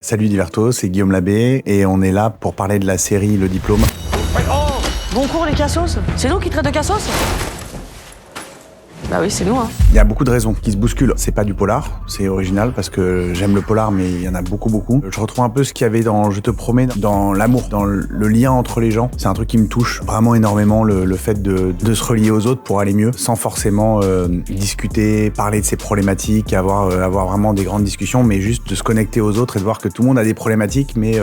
Salut Diverto, c'est Guillaume Labbé et on est là pour parler de la série Le Diplôme. Bon cours les cassos. C'est nous qui traitent de cassos. Bah oui, c'est nous, hein. Il y a beaucoup de raisons qui se bousculent. C'est pas du polar, c'est original parce que j'aime le polar, mais il y en a beaucoup. Je retrouve un peu ce qu'il y avait dans Je te promets, dans l'amour, dans le lien entre les gens. C'est un truc qui me touche vraiment énormément, le fait de se relier aux autres pour aller mieux, sans forcément discuter, parler de ses problématiques, avoir vraiment des grandes discussions, mais juste de se connecter aux autres et de voir que tout le monde a des problématiques. Mais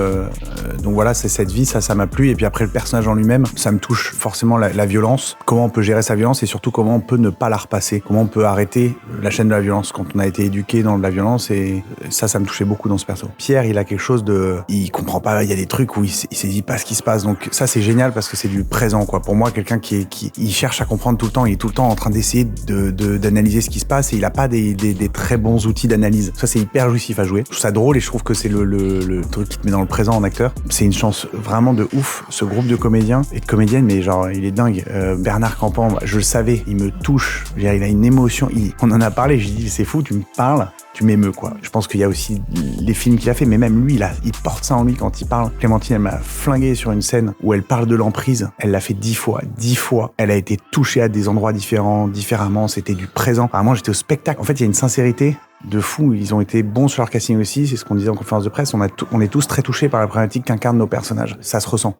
donc voilà, c'est cette vie, ça m'a plu. Et puis après, le personnage en lui-même, ça me touche forcément la violence. Comment on peut gérer sa violence et surtout comment on peut ne pas la repasser. Comment on peut arrêter la chaîne de la violence quand on a été éduqué dans de la violence, et ça me touchait beaucoup dans ce perso. Pierre, il a quelque chose de... Il comprend pas, il y a des trucs où il saisit pas ce qui se passe, donc ça c'est génial parce que c'est du présent, quoi. Pour moi, quelqu'un qui il cherche à comprendre tout le temps, il est tout le temps en train d'essayer d'analyser ce qui se passe, et il a pas des très bons outils d'analyse. Ça c'est hyper jouissif à jouer. Je trouve ça drôle et je trouve que c'est le truc qui te met dans le présent en acteur. C'est une chance vraiment de ouf, ce groupe de comédiens et de comédiennes, mais genre il est dingue. Bernard Campan, je le savais, il me touche. Il a une émotion, on en a parlé, j'ai dit c'est fou, tu me parles, tu m'émeus, quoi. Je pense qu'il y a aussi les films qu'il a fait, mais même lui, il porte ça en lui quand il parle. Clémentine, elle m'a flingué sur une scène où elle parle de l'emprise, elle l'a fait 10 fois, elle a été touchée à des endroits différemment, c'était du présent. Vraiment, j'étais au spectacle. En fait, il y a une sincérité de fou, ils ont été bons sur leur casting aussi, c'est ce qu'on disait en conférence de presse, on est tous très touchés par la problématique qu'incarnent nos personnages, ça se ressent.